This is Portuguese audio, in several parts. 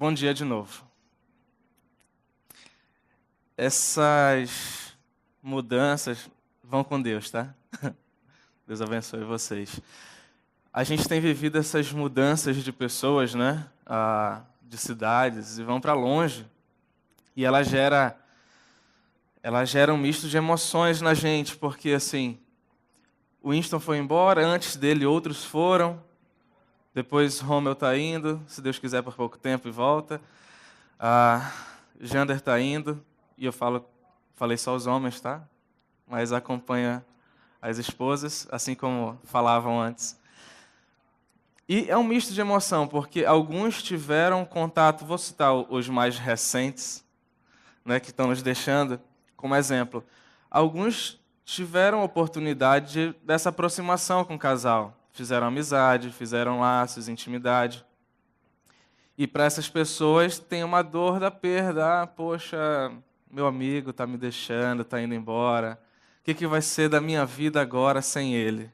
Bom dia de novo. Essas mudanças vão com Deus, tá? Deus abençoe vocês. A gente tem vivido essas mudanças de pessoas, né? De cidades, e vão para longe. E ela gera um misto de emoções na gente, porque assim, o Winston foi embora, antes dele outros foram, depois Romeu está indo, se Deus quiser por pouco tempo e volta. Jander está indo, e eu falei só os homens, tá? Mas acompanha as esposas, assim como falavam antes. E é um misto de emoção, porque alguns tiveram contato, vou citar os mais recentes, né, que estão nos deixando como exemplo. Alguns tiveram oportunidade dessa aproximação com o casal, fizeram amizade, fizeram laços, intimidade. E para essas pessoas tem uma dor da perda. Poxa, meu amigo está me deixando, está indo embora. O que vai ser da minha vida agora sem ele?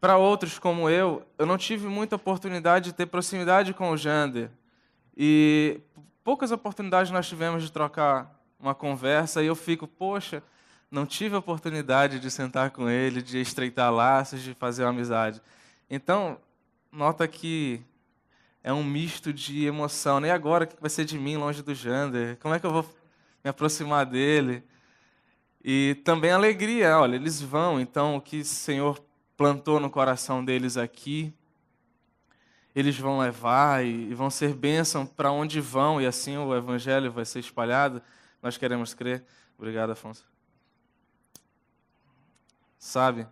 Para outros como eu não tive muita oportunidade de ter proximidade com o Jander. E poucas oportunidades nós tivemos de trocar uma conversa. E eu fico, poxa, não tive a oportunidade de sentar com ele, de estreitar laços, de fazer uma amizade. Então, nota que é um misto de emoção. Nem agora, o que vai ser de mim longe do Jander? Como é que eu vou me aproximar dele? E também alegria. Olha, eles vão, então o que o Senhor plantou no coração deles aqui, eles vão levar e vão ser bênção para onde vão, e assim o Evangelho vai ser espalhado. Nós queremos crer. Obrigado, Afonso. Sabe,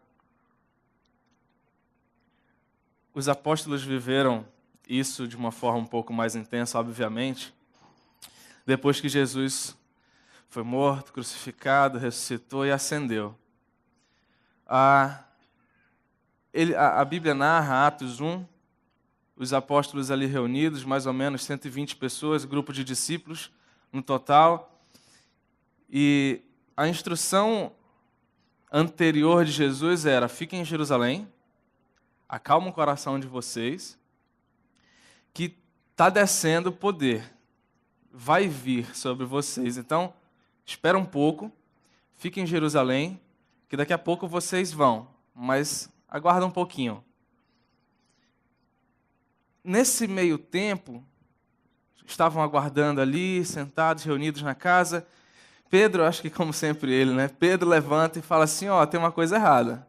os apóstolos viveram isso de uma forma um pouco mais intensa, obviamente, depois que Jesus foi morto, crucificado, ressuscitou e ascendeu. A Bíblia narra, Atos 1, os apóstolos ali reunidos, mais ou menos 120 pessoas, grupo de discípulos no total. E a instrução anterior de Jesus era: fiquem em Jerusalém, acalma o coração de vocês, que está descendo poder, vai vir sobre vocês. Então, espera um pouco, fiquem em Jerusalém, que daqui a pouco vocês vão, mas aguarda um pouquinho. Nesse meio tempo, estavam aguardando ali, sentados, reunidos na casa. Pedro, acho que como sempre ele, né? Pedro levanta e fala assim: tem uma coisa errada.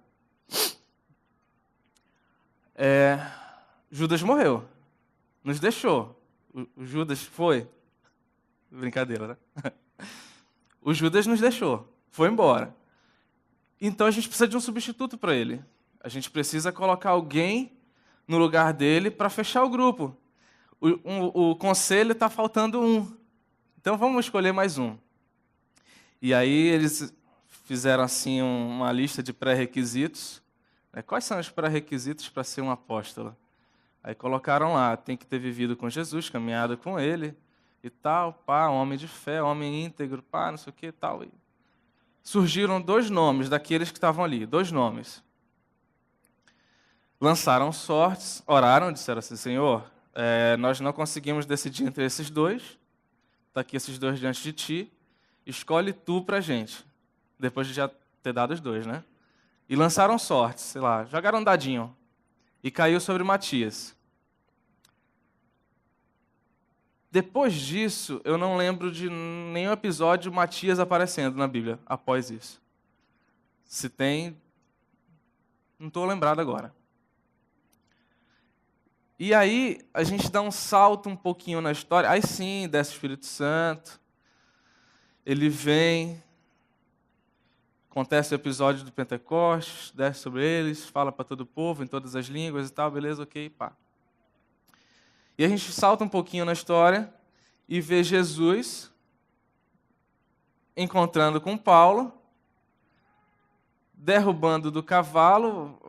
Judas morreu, nos deixou. O Judas foi. Brincadeira, né? O Judas nos deixou, foi embora. Então a gente precisa de um substituto para ele. A gente precisa colocar alguém no lugar dele para fechar o grupo. O conselho está faltando um. Então vamos escolher mais um. E aí eles fizeram assim uma lista de pré-requisitos. Quais são os pré-requisitos para ser um apóstolo? Aí colocaram lá: tem que ter vivido com Jesus, caminhado com ele e tal, homem de fé, homem íntegro, não sei o que e tal. E surgiram 2 nomes daqueles que estavam ali, 2 nomes. Lançaram sortes, oraram, disseram assim: Senhor, nós não conseguimos decidir entre esses 2, está aqui esses 2 diante de ti, escolhe tu para a gente, depois de já ter dado os 2, né? E lançaram sortes, jogaram um dadinho, e caiu sobre Matias. Depois disso, eu não lembro de nenhum episódio de Matias aparecendo na Bíblia, após isso. Se tem, não estou lembrado agora. E aí, a gente dá um salto um pouquinho na história. Aí sim, desce o Espírito Santo. Ele vem. Acontece o episódio do Pentecostes, desce sobre eles, fala para todo o povo, em todas as línguas e tal, beleza, ok, pá. E a gente salta um pouquinho na história e vê Jesus encontrando com Paulo, derrubando do cavalo.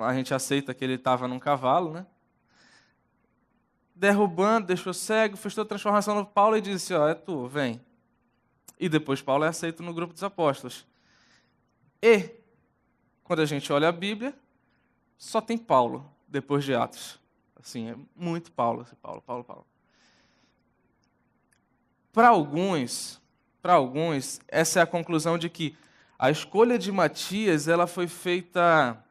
A gente aceita que ele estava num cavalo, né? Derrubando, deixou cego, fez toda a transformação no Paulo e disse: é tu, vem. E depois Paulo é aceito no grupo dos apóstolos. E, quando a gente olha a Bíblia, só tem Paulo, depois de Atos. Assim, é muito Paulo, Paulo. para alguns, essa é a conclusão de que a escolha de Matias, ela foi feita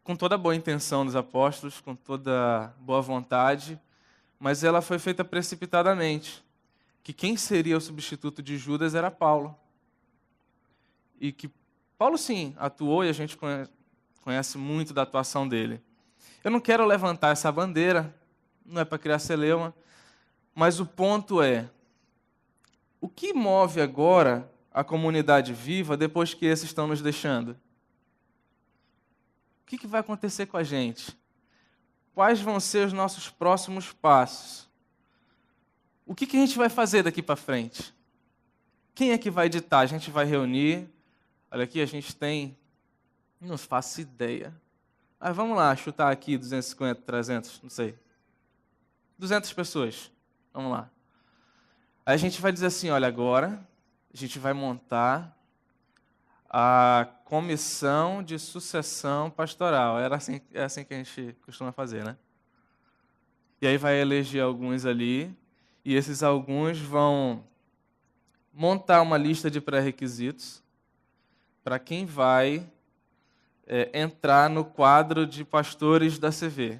com toda a boa intenção dos apóstolos, com toda boa vontade, mas ela foi feita precipitadamente. Que quem seria o substituto de Judas era Paulo. E que Paulo, sim, atuou e a gente conhece muito da atuação dele. Eu não quero levantar essa bandeira, não é para criar celeuma, mas o ponto é, o que move agora a comunidade viva depois que esses estão nos deixando? O que vai acontecer com a gente? Quais vão ser os nossos próximos passos? O que a gente vai fazer daqui para frente? Quem é que vai ditar? A gente vai reunir. Olha aqui, a gente tem... Não faço ideia. Mas vamos lá, chutar aqui 250, 300, não sei. 200 pessoas. Vamos lá. Aí a gente vai dizer assim, olha, agora a gente vai montar a comissão de sucessão pastoral. É assim que a gente costuma fazer, né? E aí vai eleger alguns ali, e esses alguns vão montar uma lista de pré-requisitos para quem vai entrar no quadro de pastores da CV.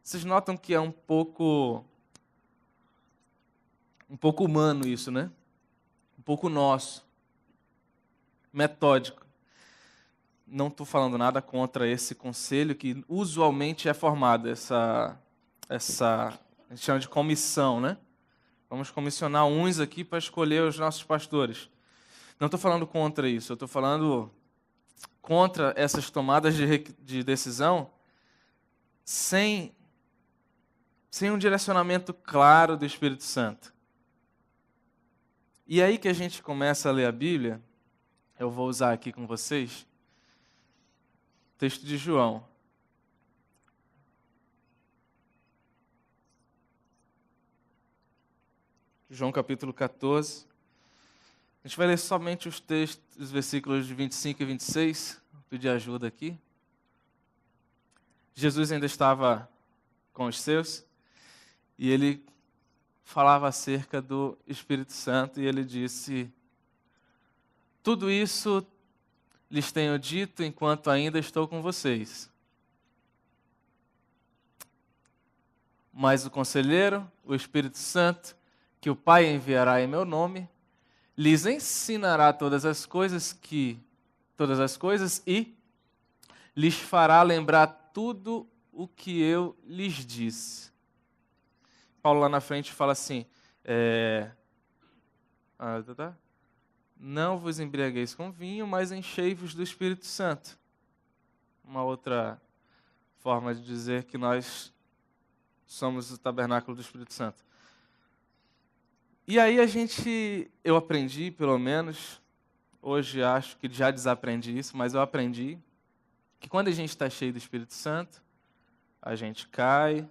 Vocês notam que é um pouco humano isso, né? Um pouco nosso, metódico. Não estou falando nada contra esse conselho que usualmente é formado, essa a gente chama de comissão, né? Vamos comissionar uns aqui para escolher os nossos pastores. Não estou falando contra isso, eu estou falando contra essas tomadas de decisão sem um direcionamento claro do Espírito Santo. E aí que a gente começa a ler a Bíblia, eu vou usar aqui com vocês, o texto de João. João capítulo 14. A gente vai ler somente os textos, os versículos de 25 e 26. Vou pedir ajuda aqui. Jesus ainda estava com os seus e ele falava acerca do Espírito Santo e ele disse: tudo isso lhes tenho dito enquanto ainda estou com vocês. Mas o Conselheiro, o Espírito Santo, que o Pai enviará em meu nome, lhes ensinará todas as coisas e lhes fará lembrar tudo o que eu lhes disse. Paulo lá na frente fala assim, não vos embriagueis com vinho, mas enchei-vos do Espírito Santo. Uma outra forma de dizer que nós somos o tabernáculo do Espírito Santo. E aí eu aprendi, pelo menos, hoje acho que já desaprendi isso, mas eu aprendi que quando a gente está cheio do Espírito Santo, a gente cai,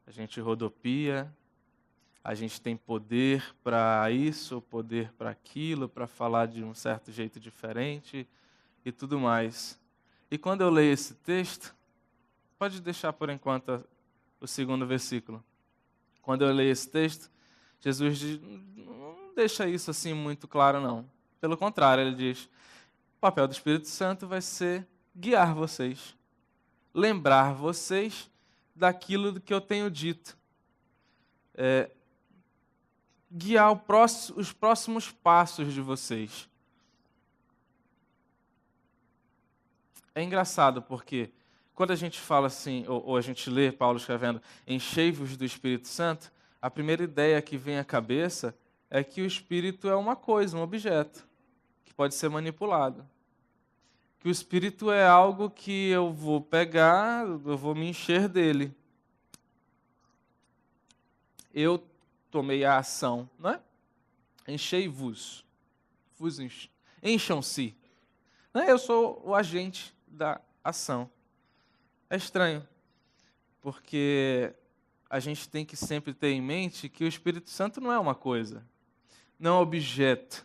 a gente rodopia, a gente tem poder para isso, poder para aquilo, para falar de um certo jeito diferente e tudo mais. E quando eu leio esse texto, pode deixar por enquanto o segundo versículo. Quando eu leio esse texto, Jesus diz, não deixa isso assim muito claro, não. Pelo contrário, ele diz, o papel do Espírito Santo vai ser guiar vocês, lembrar vocês daquilo que eu tenho dito. Guiar os próximos passos de vocês. É engraçado porque quando a gente fala assim, ou a gente lê Paulo escrevendo, enchei-vos do Espírito Santo, a primeira ideia que vem à cabeça é que o Espírito é uma coisa, um objeto, que pode ser manipulado. Que o Espírito é algo que eu vou pegar, eu vou me encher dele. Eu tomei a ação, não é? Enchei-vos. Encham-se. Eu sou o agente da ação. É estranho, porque a gente tem que sempre ter em mente que o Espírito Santo não é uma coisa, não é um objeto.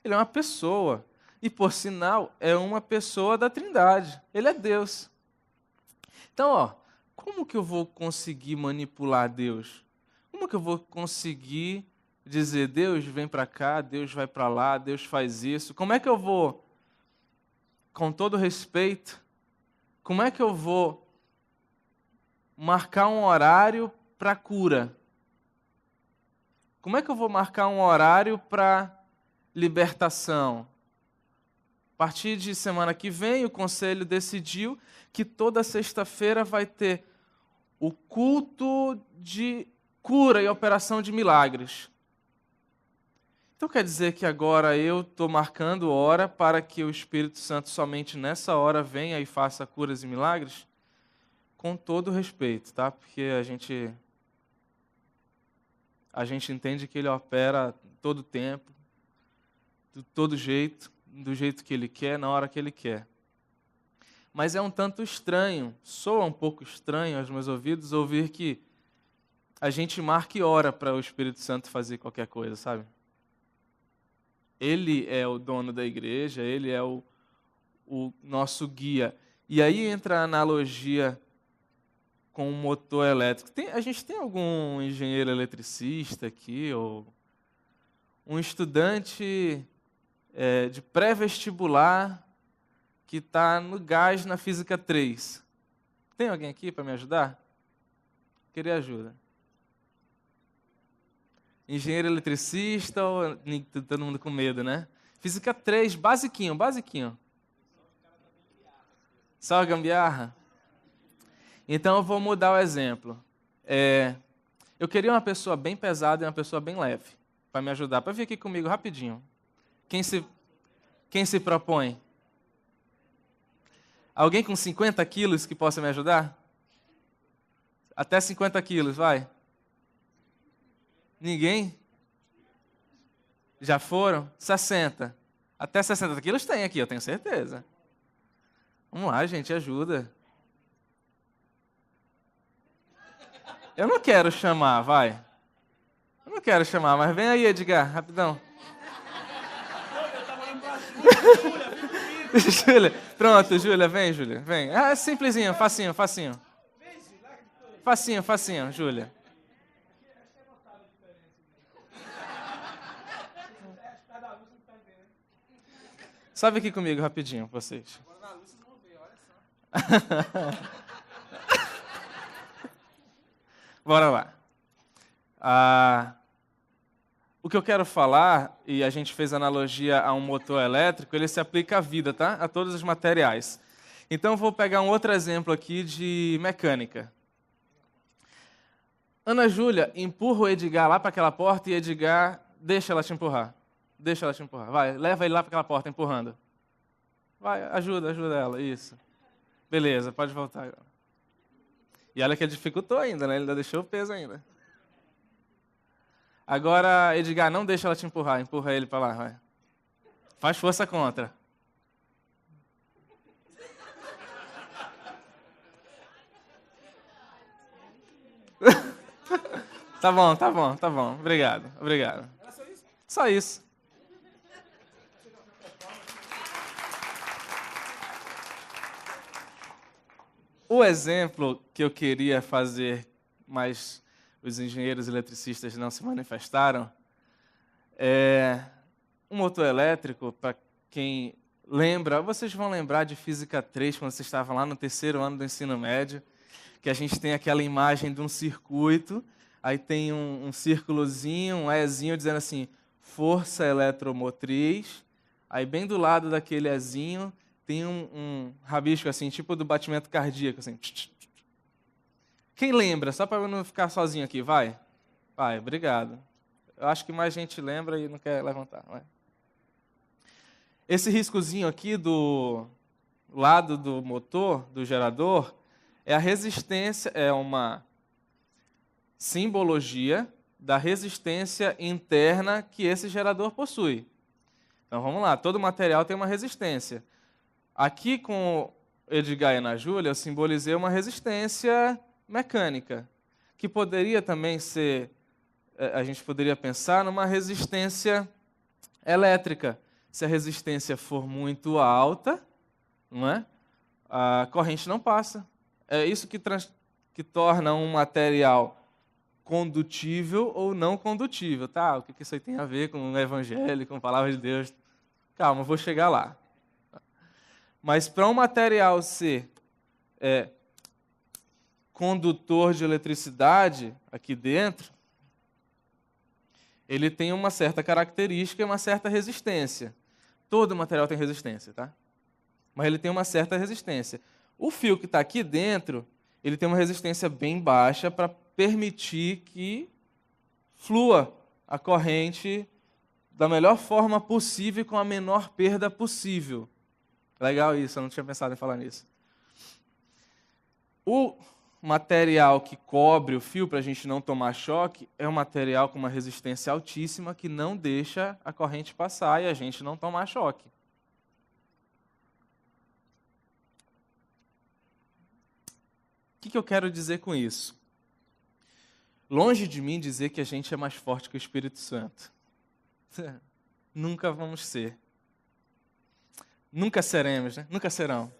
Ele é uma pessoa. E, por sinal, é uma pessoa da Trindade. Ele é Deus. Então, como que eu vou conseguir manipular Deus? Como que eu vou conseguir dizer, Deus vem para cá, Deus vai para lá, Deus faz isso? Como é que eu vou, com todo respeito, como é que eu vou marcar um horário para cura? Como é que eu vou marcar um horário para libertação? A partir de semana que vem, o conselho decidiu que toda sexta-feira vai ter o culto de cura e operação de milagres. Então quer dizer que agora eu estou marcando hora para que o Espírito Santo somente nessa hora venha e faça curas e milagres? Com todo respeito, tá? Porque a gente entende que ele opera todo tempo, de todo jeito, do jeito que ele quer, na hora que ele quer. Mas é um tanto estranho, soa um pouco estranho aos meus ouvidos ouvir que a gente marque hora para o Espírito Santo fazer qualquer coisa, sabe? Ele é o dono da igreja, ele é o nosso guia. E aí entra a analogia com o motor elétrico. A gente tem algum engenheiro eletricista aqui, ou um estudante de pré-vestibular que está no gás na Física 3. Tem alguém aqui para me ajudar? Queria ajuda. Engenheiro eletricista, ou todo mundo com medo, né? Física 3, basiquinho. Só gambiarra? Então eu vou mudar o exemplo. Eu queria uma pessoa bem pesada e uma pessoa bem leve, para me ajudar. Para vir aqui comigo rapidinho. Quem se propõe? Alguém com 50 quilos que possa me ajudar? Até 50 quilos, vai. Ninguém? Já foram? 60. Até 60 quilos tem aqui, eu tenho certeza. Vamos lá, gente, ajuda. Eu não quero chamar, vai. Eu não quero chamar, mas vem aí, Edgar, rapidão. Júlia, pronto, Júlia, vem, Júlia, vem. É simplesinho, facinho. Facinho, Júlia. Sobe aqui comigo rapidinho, vocês. Agora na luz vocês vão ver, olha só. Bora lá. O que eu quero falar, e a gente fez analogia a um motor elétrico, ele se aplica à vida, tá? A todos os materiais. Então, eu vou pegar um outro exemplo aqui de mecânica. Ana Júlia empurra o Edgar lá para aquela porta e Edgar deixa ela te empurrar. Vai, leva ele lá para aquela porta empurrando. Vai, ajuda ela, isso. Beleza, pode voltar agora. E olha que ele dificultou ainda, né? Ele ainda deixou o peso ainda. Agora, Edgar, não deixa ela te empurrar, empurra ele para lá, vai. Faz força contra. Tá bom. Obrigado. Era só isso? Só isso. O exemplo que eu queria fazer, mas os engenheiros eletricistas não se manifestaram, é um motor elétrico, para quem lembra, vocês vão lembrar de Física 3, quando vocês estavam lá no 3º ano do ensino médio, que a gente tem aquela imagem de um circuito, aí tem um círculozinho, um Ezinho dizendo assim, força eletromotriz, aí bem do lado daquele Ezinho tem um rabisco assim, tipo do batimento cardíaco, assim. Quem lembra? Só para eu não ficar sozinho aqui, vai. Vai, obrigado. Eu acho que mais gente lembra e não quer levantar. Vai. Esse riscozinho aqui do lado do motor, do gerador, é a resistência, é uma simbologia da resistência interna que esse gerador possui. Então vamos lá, todo material tem uma resistência. Aqui com Edgar e Ana Júlia, eu simbolizei uma resistência mecânica, que poderia também ser, a gente poderia pensar numa resistência elétrica. Se a resistência for muito alta, não é? A corrente não passa. É isso que que torna um material condutível ou não condutível. Tá, o que isso aí tem a ver com o evangelho, com a palavra de Deus? Calma, eu vou chegar lá. Mas para um material ser condutor de eletricidade aqui dentro, ele tem uma certa característica e uma certa resistência. Todo material tem resistência, tá? Mas ele tem uma certa resistência. O fio que está aqui dentro, ele tem uma resistência bem baixa para permitir que flua a corrente da melhor forma possível e com a menor perda possível. Legal isso, eu não tinha pensado em falar nisso. O material que cobre o fio para a gente não tomar choque é um material com uma resistência altíssima que não deixa a corrente passar e a gente não tomar choque. O que eu quero dizer com isso? Longe de mim dizer que a gente é mais forte que o Espírito Santo. Nunca vamos ser. Nunca seremos, né? Nunca serão.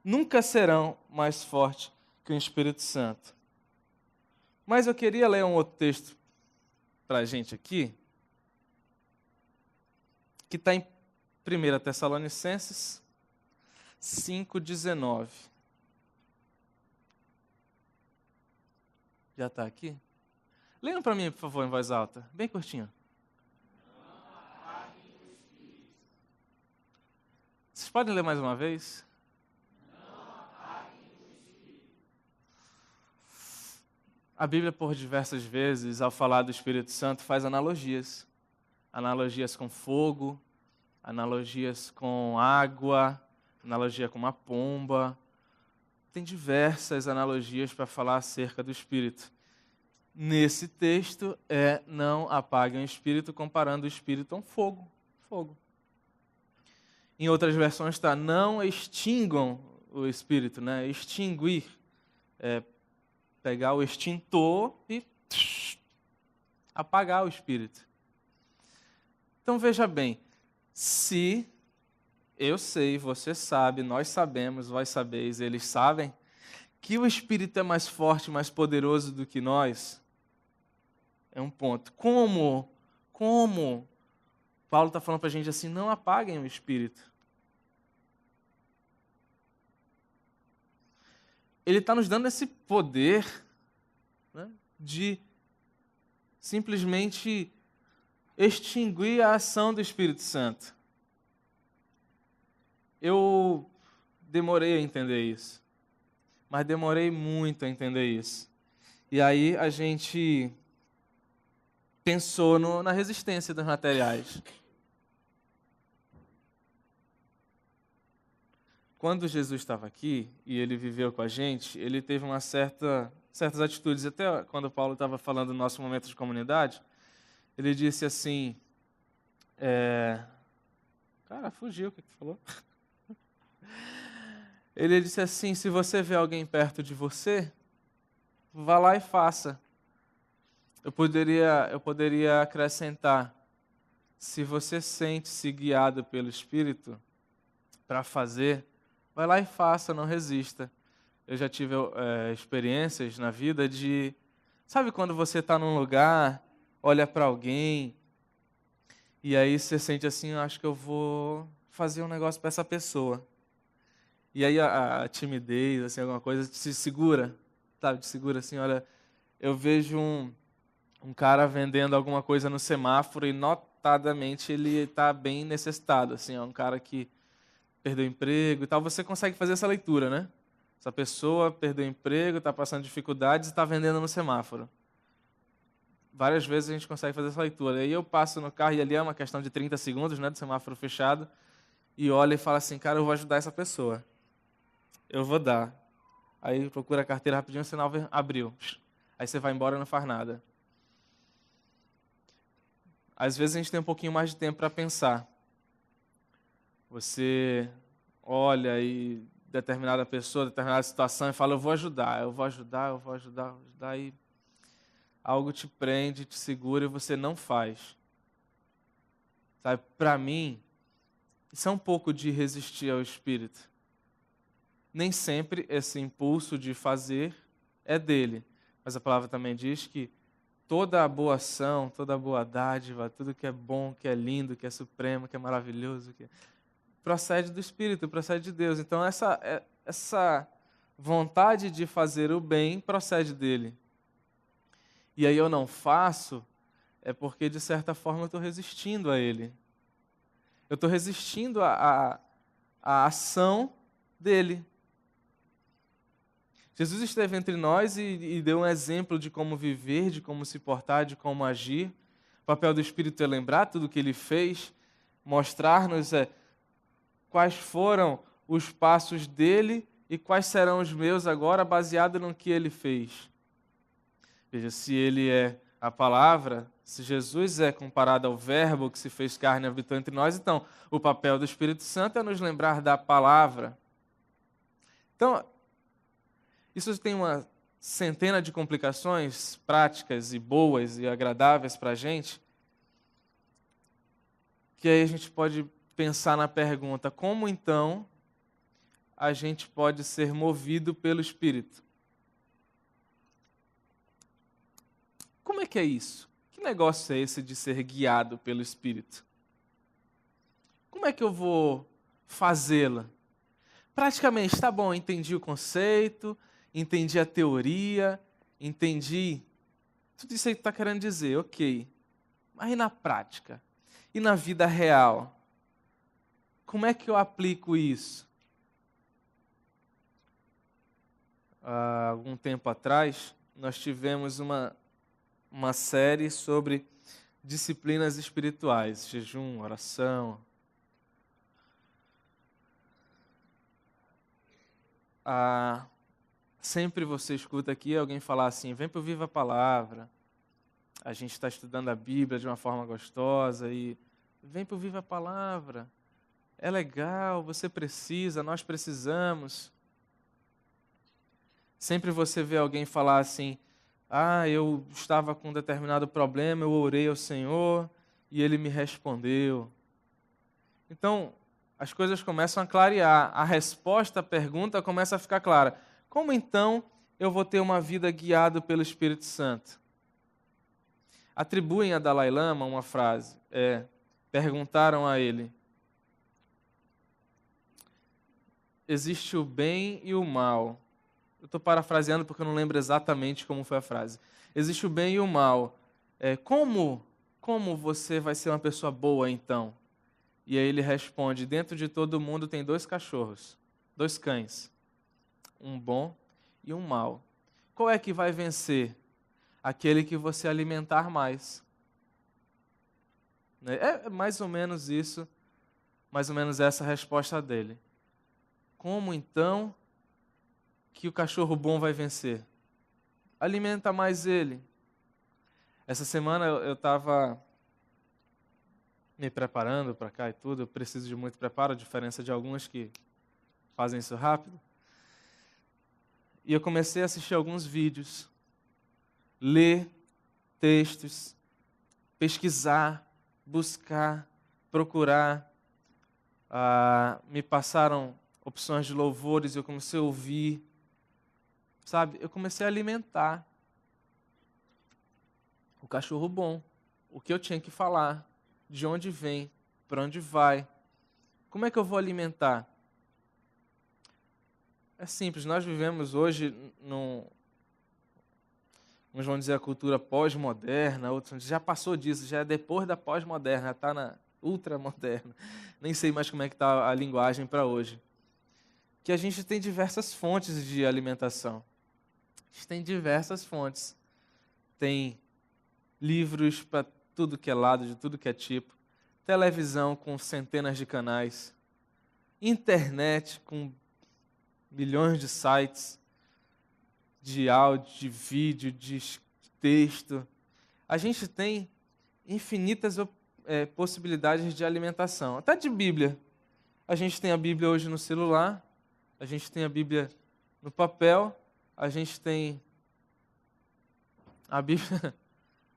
Nunca serão mais fortes que o Espírito Santo. Mas eu queria ler um outro texto para a gente aqui, que está em 1 Tessalonicenses 5,19. Já está aqui? Leiam para mim, por favor, em voz alta, bem curtinho. Vocês podem ler mais uma vez? A Bíblia, por diversas vezes, ao falar do Espírito Santo, faz analogias. Analogias com fogo, analogias com água, analogia com uma pomba. Tem diversas analogias para falar acerca do Espírito. Nesse texto não apaguem o Espírito, comparando o Espírito a um fogo. Fogo. Em outras versões está, não extingam o Espírito, né? Extinguir. Pegar o extintor e apagar o Espírito. Então veja bem, se eu sei, você sabe, nós sabemos, vós sabeis, eles sabem, que o Espírito é mais forte, mais poderoso do que nós, é um ponto. Como Paulo está falando para a gente assim, não apaguem o Espírito. Ele está nos dando esse poder, né, de simplesmente extinguir a ação do Espírito Santo. Eu demorei a entender isso, mas demorei muito a entender isso. E aí a gente pensou na resistência dos materiais. Quando Jesus estava aqui e ele viveu com a gente, ele teve certas atitudes. Até quando Paulo estava falando do nosso momento de comunidade, ele disse assim... Cara, fugiu, o que falou? Ele disse assim, se você vê alguém perto de você, vá lá e faça. Eu poderia acrescentar, se você sente-se guiado pelo Espírito para fazer, vai lá e faça, não resista. Eu já tive experiências na vida de... Sabe quando você está num lugar, olha para alguém, e aí você sente assim, acho que eu vou fazer um negócio para essa pessoa. E aí a timidez, assim, alguma coisa, te segura, sabe? Te segura assim, olha, eu vejo um cara vendendo alguma coisa no semáforo e notadamente ele está bem necessitado, assim, é um cara que perdeu o emprego e tal, você consegue fazer essa leitura, né? Essa pessoa perdeu o emprego, está passando dificuldades e está vendendo no semáforo. Várias vezes a gente consegue fazer essa leitura. Aí eu passo no carro e ali é uma questão de 30 segundos, né, do semáforo fechado, e olha e fala assim, cara, eu vou ajudar essa pessoa. Eu vou dar. Aí procura a carteira rapidinho, o sinal abriu. Aí você vai embora e não faz nada. Às vezes a gente tem um pouquinho mais de tempo para pensar. Você olha e determinada pessoa, determinada situação e fala, eu vou ajudar, e algo te prende, te segura e você não faz. Sabe, para mim, isso é um pouco de resistir ao Espírito. nem sempre esse impulso de fazer é dele. Mas a palavra também diz que toda a boa ação, toda a boa dádiva, tudo que é bom, que é lindo, que é supremo, que é maravilhoso, procede do Espírito, procede de Deus. Então essa vontade de fazer o bem procede dele. E aí eu não faço, é porque de certa forma eu estou resistindo a ele. Eu estou resistindo à ação dele. Jesus esteve entre nós e deu um exemplo de como viver, de como se portar, de como agir. O papel do Espírito é lembrar tudo o que ele fez, mostrar-nos quais foram os passos dele e quais serão os meus agora, baseado no que ele fez. Veja, se ele é a palavra, se Jesus é comparado ao verbo que se fez carne e habitou entre nós, então o papel do Espírito Santo é nos lembrar da palavra. Então, isso tem uma centena de complicações práticas e boas e agradáveis para a gente, que aí a gente pode pensar na pergunta: como então a gente pode ser movido pelo Espírito? Como é que é isso? Que negócio é esse de ser guiado pelo Espírito? Como é que eu vou fazê-la? Praticamente, tá bom, entendi o conceito, entendi a teoria, entendi tudo isso aí que está querendo dizer, ok. Mas e na prática? E na vida real? Como é que eu aplico isso? Há algum tempo atrás, nós tivemos uma série sobre disciplinas espirituais, jejum, oração. Sempre você escuta aqui alguém falar assim: vem para o Viva a Palavra, a gente está estudando a Bíblia de uma forma gostosa e vem para o Viva a Palavra, é legal, você precisa, nós precisamos. Sempre você vê alguém falar assim: eu estava com um determinado problema, eu orei ao Senhor e Ele me respondeu. Então, as coisas começam a clarear, a resposta à pergunta começa a ficar clara. Como então eu vou ter uma vida guiado pelo Espírito Santo? Atribuem a Dalai Lama uma frase, perguntaram a ele: existe o bem e o mal. Eu estou parafraseando porque eu não lembro exatamente como foi a frase. Existe o bem e o mal. Como você vai ser uma pessoa boa então? E aí ele responde: dentro de todo mundo tem 2 cachorros, 2 cães, um bom e um mau. Qual é que vai vencer? Aquele que você alimentar mais. É mais ou menos isso, mais ou menos essa a resposta dele. Como então que o cachorro bom vai vencer? Alimenta mais ele. Essa semana eu estava me preparando para cá e tudo, eu preciso de muito preparo, a diferença de alguns que fazem isso rápido. E eu comecei a assistir alguns vídeos, ler textos, pesquisar, buscar, procurar. Me passaram opções de louvores, eu comecei a ouvir. Sabe, eu comecei a alimentar o cachorro bom, o que eu tinha que falar, de onde vem, para onde vai. Como é que eu vou alimentar? É simples, nós vivemos hoje uns vão dizer a cultura pós-moderna, outros já passou disso, já é depois da pós-moderna, já está na ultramoderna. Nem sei mais como é que está a linguagem para hoje. Que a gente tem diversas fontes de alimentação. A gente tem diversas fontes. Tem livros para tudo que é lado, de tudo que é tipo. Televisão com centenas de canais. Internet com milhões de sites. De áudio, de vídeo, de texto. A gente tem infinitas possibilidades de alimentação. Até de Bíblia. A gente tem a Bíblia hoje no celular. A gente tem a Bíblia no papel. A gente tem a Bíblia,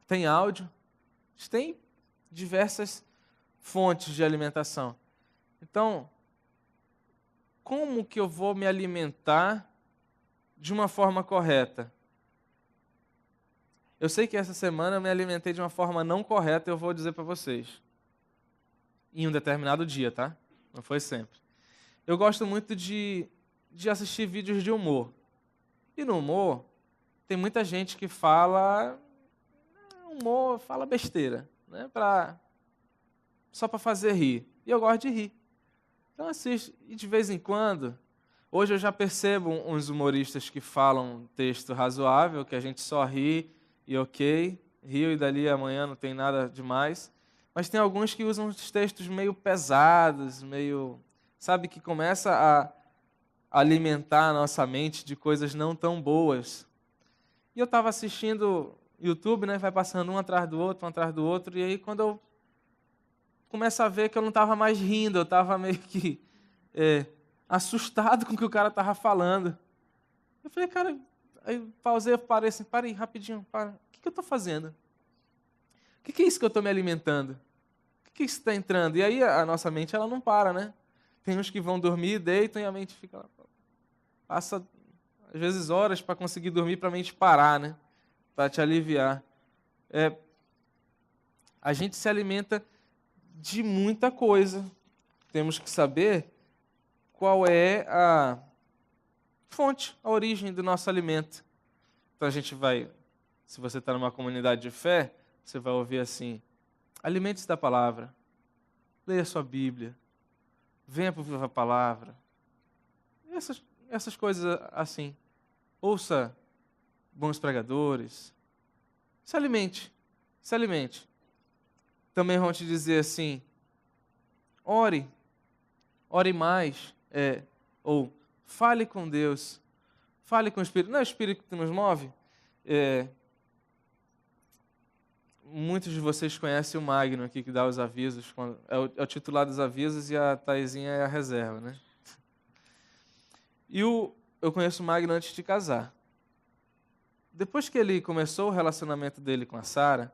tem áudio, a gente tem diversas fontes de alimentação. Então, como que eu vou me alimentar de uma forma correta? Eu sei que essa semana eu me alimentei de uma forma não correta, eu vou dizer para vocês. Em um determinado dia, tá? Não foi sempre. Eu gosto muito de assistir vídeos de humor. E no humor, tem muita gente que fala besteira, né? Só para fazer rir. E eu gosto de rir. Então assisto. E de vez em quando, hoje eu já percebo uns humoristas que falam um texto razoável, que a gente só ri e ok, rio e dali amanhã não tem nada demais. Mas tem alguns que usam uns textos meio pesados, sabe, que começa a alimentar a nossa mente de coisas não tão boas. E eu estava assistindo YouTube, né, vai passando um atrás do outro, e aí quando eu começo a ver que eu não estava mais rindo, eu estava meio que assustado com o que o cara estava falando. Eu falei, cara, aí pausei, eu parei rapidinho, para. O que eu estou fazendo? O que é isso que eu estou me alimentando? O que isso está entrando? E aí a nossa mente, ela não para, né? Tem uns que vão dormir, deitam e a mente fica lá. Passa, às vezes, horas para conseguir dormir, para a mente parar, né? Para te aliviar. A gente se alimenta de muita coisa. Temos que saber qual é a fonte, a origem do nosso alimento. Então a gente vai, se você está numa comunidade de fé, você vai ouvir assim: alimente-se da palavra, leia a sua Bíblia, venha para ouvir a palavra. Essas coisas assim. Ouça bons pregadores. Se alimente, se alimente. Também vão te dizer assim: ore mais, ou fale com Deus, fale com o Espírito. Não é o Espírito que nos move? Muitos de vocês conhecem o Magno aqui, que dá os avisos. É o titular dos avisos e a Taizinha é a reserva, né? Eu conheço o Magno antes de casar. Depois que ele começou o relacionamento dele com a Sara,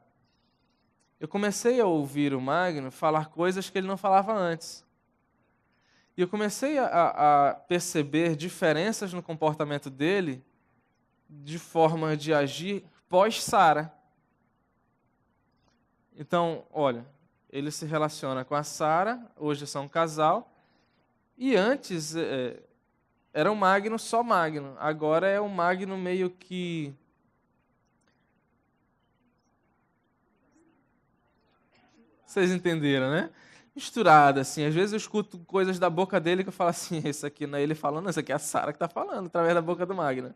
eu comecei a ouvir o Magno falar coisas que ele não falava antes. E eu comecei a perceber diferenças no comportamento dele de forma de agir pós-Sara. Então, olha, ele se relaciona com a Sara, hoje são um casal, e antes era um Magno só Magno, agora é um Magno meio que... Vocês entenderam, né? Misturado, assim. Às vezes eu escuto coisas da boca dele que eu falo assim, isso aqui não é ele falando, isso aqui é a Sara que está falando, através da boca do Magno.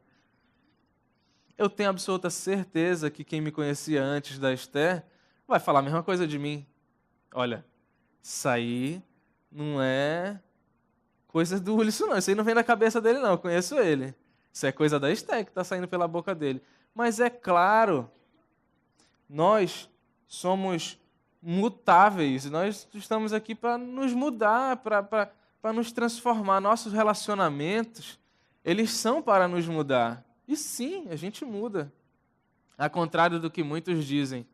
Eu tenho absoluta certeza que quem me conhecia antes da Esther vai falar a mesma coisa de mim. Olha, isso aí não é coisa do Ulisson, não. Isso aí não vem da cabeça dele, não. Eu conheço ele. Isso é coisa da Esther que está saindo pela boca dele. Mas é claro, nós somos mutáveis. Nós estamos aqui para nos mudar, para nos transformar. Nossos relacionamentos, eles são para nos mudar. E sim, a gente muda. Ao contrário do que muitos dizem.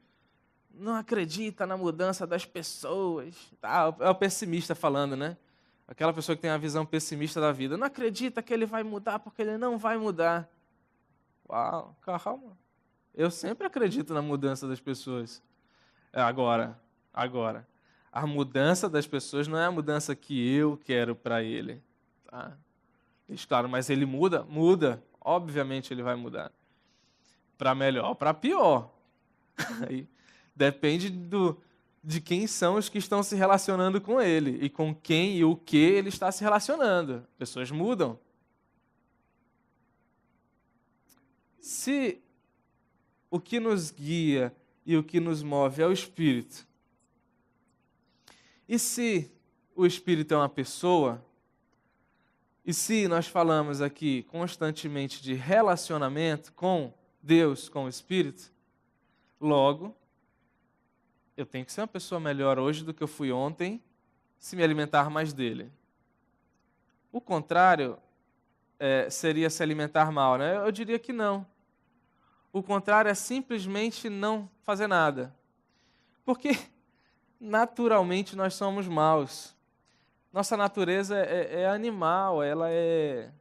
Não acredita na mudança das pessoas. É o pessimista falando, né? Aquela pessoa que tem a visão pessimista da vida. Não acredita que ele vai mudar porque ele não vai mudar. Uau, calma. Eu sempre acredito na mudança das pessoas. Agora, a mudança das pessoas não é a mudança que eu quero para ele. Tá? Isso, claro, mas ele muda. Obviamente ele vai mudar. Para melhor ou para pior. Aí, depende de quem são os que estão se relacionando com ele e com quem e o que ele está se relacionando. Pessoas mudam. Se o que nos guia e o que nos move é o Espírito, e se o Espírito é uma pessoa, e se nós falamos aqui constantemente de relacionamento com Deus, com o Espírito, logo, eu tenho que ser uma pessoa melhor hoje do que eu fui ontem, se me alimentar mais dele. O contrário seria se alimentar mal, né? Eu diria que não. O contrário é simplesmente não fazer nada. Porque, naturalmente, nós somos maus. Nossa natureza é animal, ela é,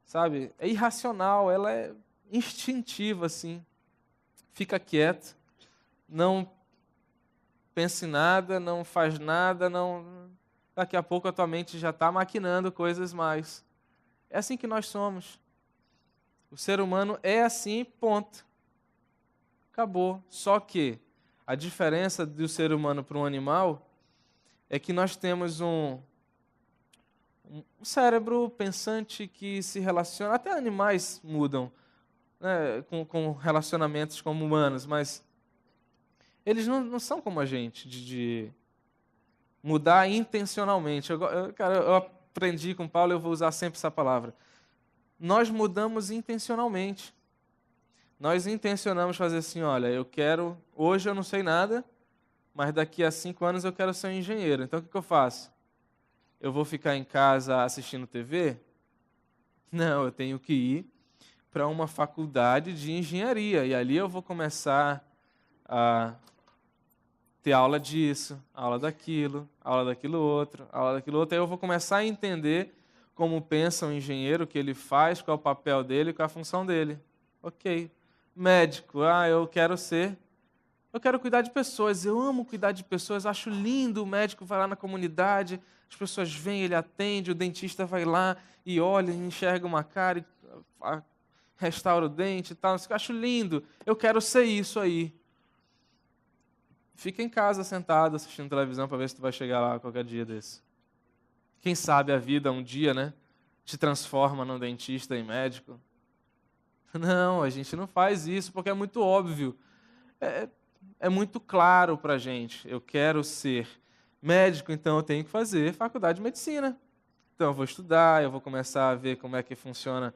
sabe, é irracional, ela é instintiva, assim. Fica quieto, não pensa em nada, não faz nada, não. Daqui a pouco a tua mente já está maquinando coisas mais. É assim que nós somos. O ser humano é assim, ponto. Acabou. Só que a diferença do ser humano para um animal é que nós temos um cérebro pensante que se relaciona. Até animais mudam, né, com relacionamentos como humanos, mas eles não são como a gente, de mudar intencionalmente. Cara, eu aprendi com Paulo, eu vou usar sempre essa palavra. Nós mudamos intencionalmente. Nós intencionamos fazer assim, olha, hoje eu não sei nada, mas daqui a 5 anos eu quero ser um engenheiro. Então o que eu faço? Eu vou ficar em casa assistindo TV? Não, eu tenho que ir para uma faculdade de engenharia. E ali eu vou começar a ter aula disso, aula daquilo outro, aula daquilo outro. Aí eu vou começar a entender como pensa um engenheiro, o que ele faz, qual é o papel dele, qual é a função dele. Ok. Médico, eu quero cuidar de pessoas, eu amo cuidar de pessoas, acho lindo o médico vai lá na comunidade, as pessoas vêm, ele atende, o dentista vai lá e olha, enxerga uma cara, restaura o dente e tal, acho lindo, eu quero ser isso aí. Fica em casa sentado assistindo televisão para ver se tu vai chegar lá qualquer dia desse. Quem sabe a vida um dia, né, te transforma num dentista e médico. Não, a gente não faz isso porque é muito óbvio. É muito claro para a gente. Eu quero ser médico, então eu tenho que fazer faculdade de medicina. Então eu vou estudar, eu vou começar a ver como é que funciona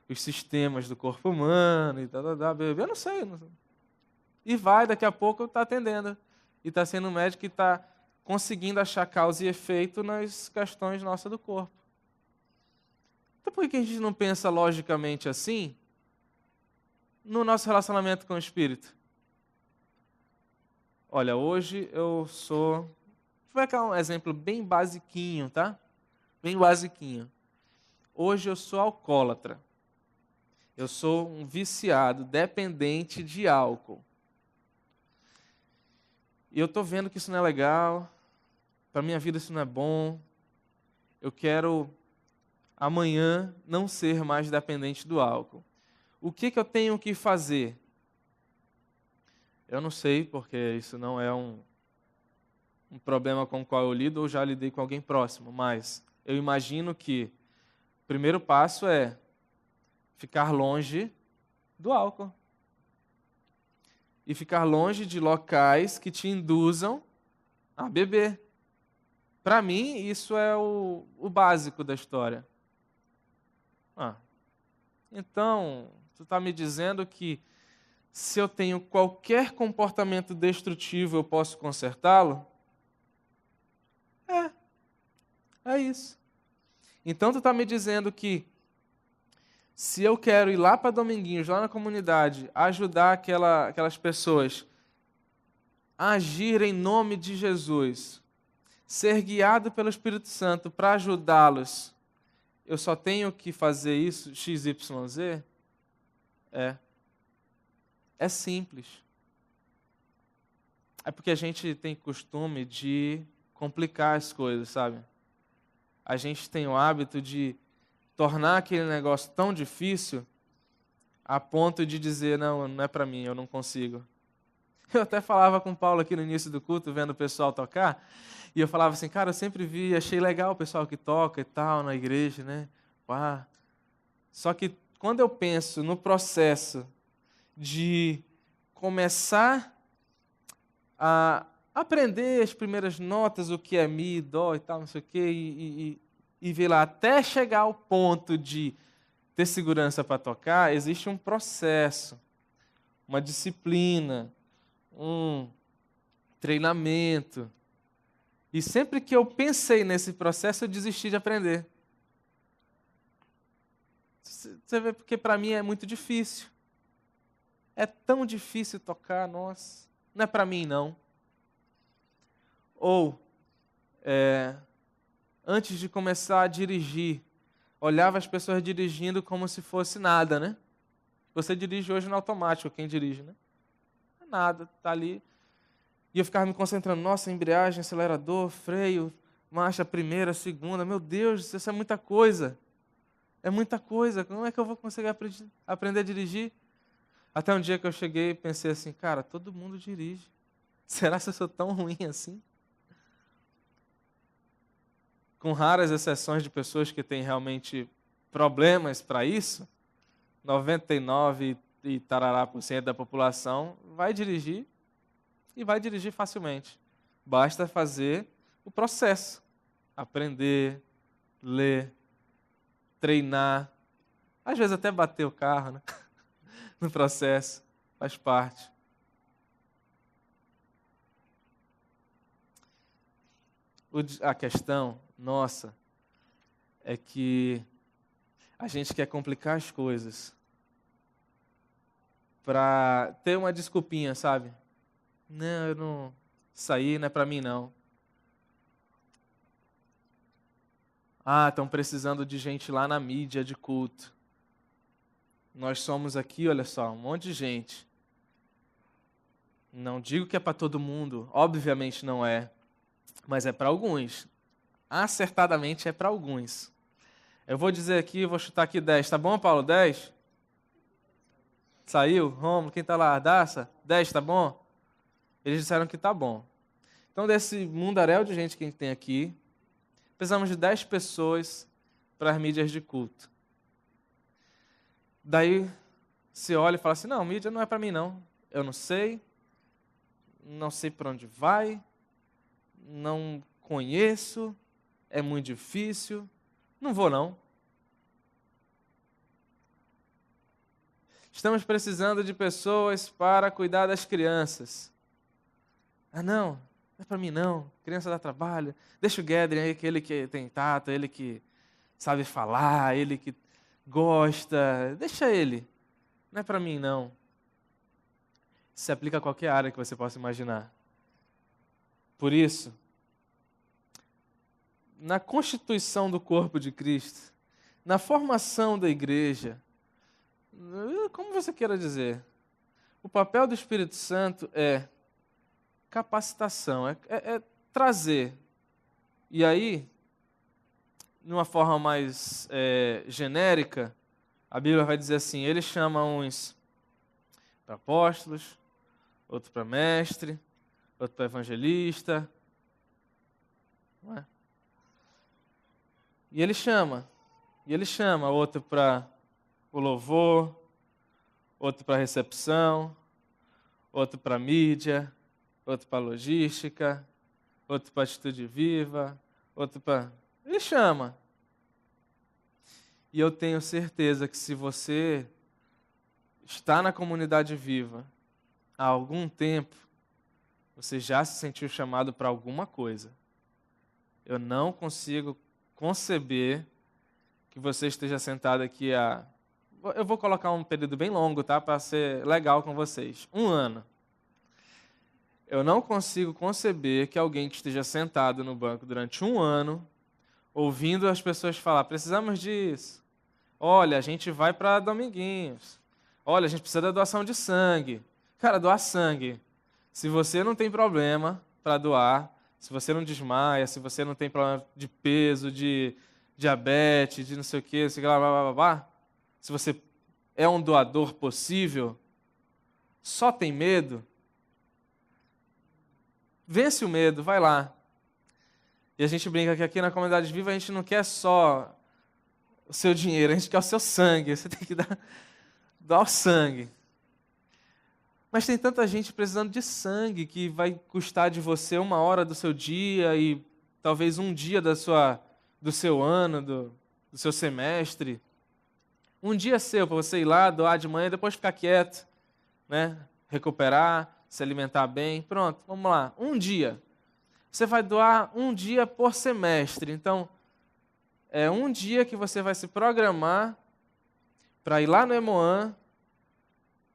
os sistemas do corpo humano e tal. Eu não sei. E daqui a pouco está atendendo. E está sendo um médico que está conseguindo achar causa e efeito nas questões nossas do corpo. Então por que a gente não pensa logicamente assim no nosso relacionamento com o Espírito? Olha, hoje eu sou... Vou dar um exemplo bem basiquinho, tá? Bem basiquinho. Hoje eu sou alcoólatra. Eu sou um viciado, dependente de álcool. E eu estou vendo que isso não é legal. Para minha vida isso não é bom. Eu quero amanhã não ser mais dependente do álcool. O que eu tenho que fazer? Eu não sei, porque isso não é um problema com o qual eu lido ou já lidei com alguém próximo, mas eu imagino que o primeiro passo é ficar longe do álcool. E ficar longe de locais que te induzam a beber. Para mim, isso é o básico da história. Então, tu está me dizendo que se eu tenho qualquer comportamento destrutivo, eu posso consertá-lo? É isso. Então tu está me dizendo que se eu quero ir lá para Dominguinhos, lá na comunidade, ajudar aquelas pessoas a agir em nome de Jesus, ser guiado pelo Espírito Santo para ajudá-los, eu só tenho que fazer isso XYZ? É simples. É porque a gente tem costume de complicar as coisas, sabe? A gente tem o hábito de tornar aquele negócio tão difícil a ponto de dizer, não é para mim, eu não consigo. Eu até falava com o Paulo aqui no início do culto, vendo o pessoal tocar, e eu falava assim, cara, eu sempre achei legal o pessoal que toca e tal na igreja, né? Pá. Só que quando eu penso no processo de começar a aprender as primeiras notas, o que é mi, dó e tal, não sei o quê, e ver lá, até chegar ao ponto de ter segurança para tocar, existe um processo, uma disciplina, um treinamento. E sempre que eu pensei nesse processo, eu desisti de aprender. Você vê, porque para mim é muito difícil. É tão difícil tocar, nossa, não é para mim não. Ou, antes de começar a dirigir, olhava as pessoas dirigindo como se fosse nada, né? Você dirige hoje no automático, quem dirige, né? Nada, tá ali. E eu ficava me concentrando, nossa, embreagem, acelerador, freio, marcha primeira, segunda, meu Deus, isso é muita coisa. É muita coisa, como é que eu vou conseguir aprender a dirigir? Até um dia que eu cheguei e pensei assim, cara, todo mundo dirige. Será que eu sou tão ruim assim? Com raras exceções de pessoas que têm realmente problemas para isso, 99 e tarará por cento da população vai dirigir e vai dirigir facilmente. Basta fazer o processo. Aprender, ler, treinar, às vezes até bater o carro, né? No processo, faz parte. A questão nossa é que a gente quer complicar as coisas para ter uma desculpinha, sabe? Não, eu não... Isso aí não é para mim, não. Ah, estão precisando de gente lá na mídia de culto. Nós somos aqui, olha só, um monte de gente. Não digo que é para todo mundo, obviamente não é, mas é para alguns. Acertadamente é para alguns. Eu vou dizer aqui, vou chutar aqui 10. Tá bom, Paulo? 10? Saiu? Romulo, quem tá lá? Daça? 10, tá bom? Eles disseram que tá bom. Então, desse mundaréu de gente que a gente tem aqui, precisamos de 10 pessoas para as mídias de culto. Daí, você olha e fala assim, não, mídia não é para mim, não. Eu não sei por onde vai, não conheço, é muito difícil, não vou, não. Estamos precisando de pessoas para cuidar das crianças. Ah, não é para mim, não. Criança dá trabalho. Deixa o Gathering aí, que ele que tem tato, ele que sabe falar, ele que gosta. Deixa ele. Não é para mim, não. Isso se aplica a qualquer área que você possa imaginar. Por isso, na constituição do corpo de Cristo, na formação da igreja, como você queira dizer, o papel do Espírito Santo é capacitação, é trazer. E aí, de uma forma mais genérica, a Bíblia vai dizer assim, ele chama uns para apóstolos, outro para mestre, outro para evangelista. Não é? E ele chama outro para o louvor, outro para recepção, outro para mídia, outro para logística, outro para atitude viva, outro para... Ele chama. E eu tenho certeza que se você está na comunidade viva há algum tempo, você já se sentiu chamado para alguma coisa. Eu não consigo conceber que você esteja sentado aqui há... Eu vou colocar um período bem longo, tá? Para ser legal com vocês. 1 ano. Eu não consigo conceber que alguém que esteja sentado no banco durante 1 ano, ouvindo as pessoas falar, precisamos disso. Olha, a gente vai para Dominguinhos. Olha, a gente precisa da doação de sangue. Cara, doar sangue. Se você não tem problema para doar, se você não desmaia, se você não tem problema de peso, de diabetes, de não sei o quê, sei lá, blá, blá, blá, blá, se você é um doador possível, só tem medo, vence o medo, vai lá. E a gente brinca que aqui na Comunidade Viva a gente não quer só o seu dinheiro, a gente quer o seu sangue. Você tem que dar o sangue. Mas tem tanta gente precisando de sangue que vai custar de você 1 hora do seu dia e talvez 1 dia do seu ano, do seu semestre. 1 dia seu para você ir lá, doar de manhã e depois ficar quieto, né? Recuperar, se alimentar bem. Pronto, vamos lá. 1 dia. Você vai doar 1 dia por semestre. Então, é 1 dia que você vai se programar para ir lá no Emoan,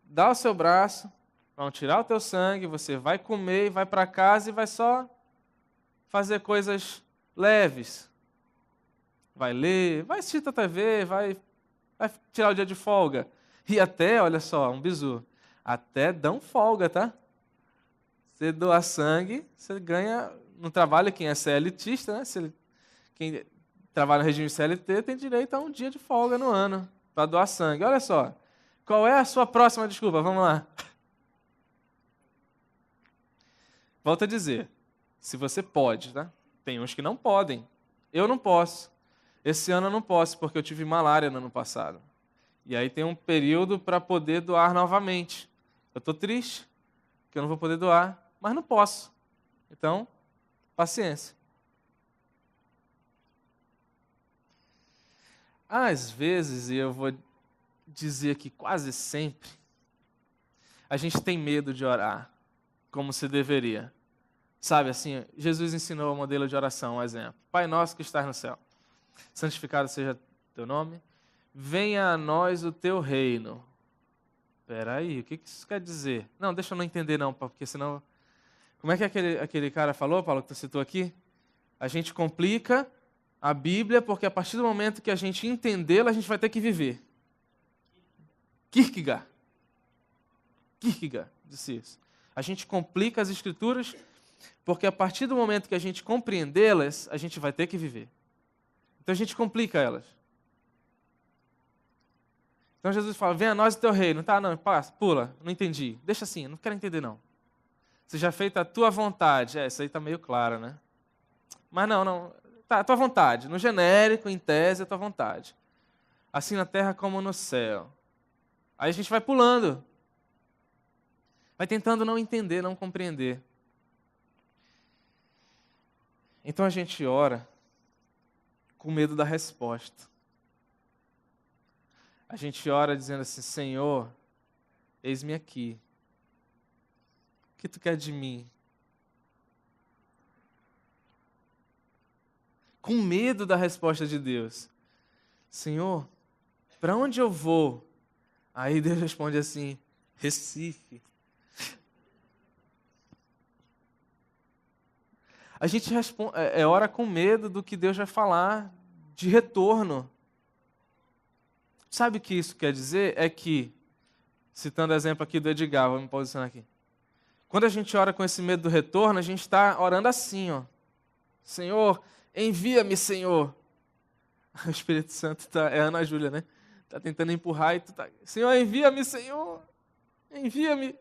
dar o seu braço, vão tirar o teu sangue, você vai comer, vai para casa e vai só fazer coisas leves. vai ler, vai assistir a TV, vai tirar o dia de folga. E até, olha só, um bizu, até dão folga, tá? Você doar sangue, você ganha no trabalho, quem é CLTista, né? Quem trabalha no regime CLT tem direito a um dia de folga no ano para doar sangue. Olha só, qual é a sua próxima desculpa? Vamos lá. Volto a dizer, se você pode, tá? Tem uns que não podem. Eu não posso. Esse ano eu não posso, porque eu tive malária no ano passado. E aí tem um período para poder doar novamente. Eu estou triste, que eu não vou poder doar, mas não posso. Então, paciência. Às vezes, e eu vou dizer que quase sempre, a gente tem medo de orar como se deveria. Sabe assim, Jesus ensinou o modelo de oração, um exemplo. Pai nosso que estás no céu, santificado seja teu nome, venha a nós o teu reino. Espera aí, o que isso quer dizer? Não, deixa eu não entender não, porque senão... Como é que aquele cara falou, Paulo, que tu citou aqui? A gente complica a Bíblia porque a partir do momento que a gente entendê-la, a gente vai ter que viver. Kierkegaard disse isso. A gente complica as Escrituras porque a partir do momento que a gente compreendê-las, a gente vai ter que viver. Então a gente complica elas. Então Jesus fala, venha a nós o teu reino. Tá, não, passa, pula, não entendi. Deixa assim, não quero entender não. Seja feita a tua vontade. Isso aí está meio claro, né? Mas não, tá, a tua vontade. No genérico, em tese, a tua vontade. Assim na terra como no céu. Aí a gente vai pulando. Vai tentando não entender, não compreender. Então a gente ora com medo da resposta. A gente ora dizendo assim, Senhor, eis-me aqui. O que tu quer de mim? Com medo da resposta de Deus. Senhor, para onde eu vou? Aí Deus responde assim, Recife. A gente ora com medo do que Deus vai falar de retorno. Sabe o que isso quer dizer? É que, citando o exemplo aqui do Edgar, vou me posicionar aqui. Quando a gente ora com esse medo do retorno, a gente está orando assim, ó. Senhor, envia-me, Senhor. O Espírito Santo é a Ana Júlia, né? Está tentando empurrar e tu tá... Senhor, envia-me, Senhor. Envia-me.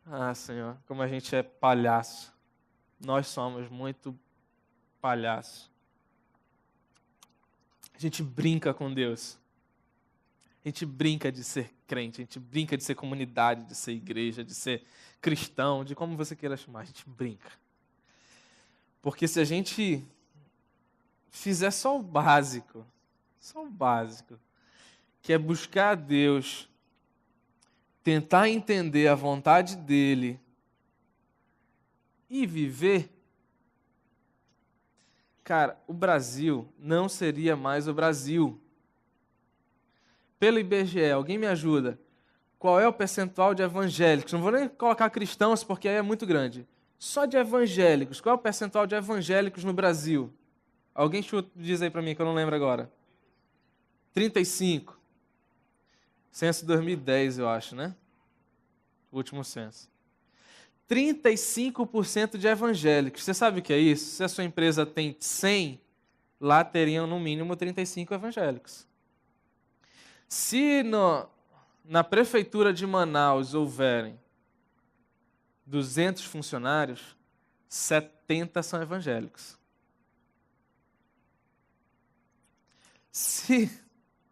Ah, Senhor, como a gente é palhaço. Nós somos muito palhaço. A gente brinca com Deus. A gente brinca de ser crente, a gente brinca de ser comunidade, de ser igreja, de ser cristão, de como você queira chamar, a gente brinca. Porque se a gente fizer só o básico, que é buscar a Deus, tentar entender a vontade dEle e viver, cara, o Brasil não seria mais o Brasil. Pelo IBGE, alguém me ajuda? Qual é o percentual de evangélicos? Não vou nem colocar cristãos, porque aí é muito grande. Só de evangélicos. Qual é o percentual de evangélicos no Brasil? Alguém diz aí para mim, que eu não lembro agora. 35. Censo 2010, eu acho, né? O último censo. 35% de evangélicos. Você sabe o que é isso? Se a sua empresa tem 100, lá teriam no mínimo 35 evangélicos. Se na prefeitura de Manaus houverem 200 funcionários, 70 são evangélicos.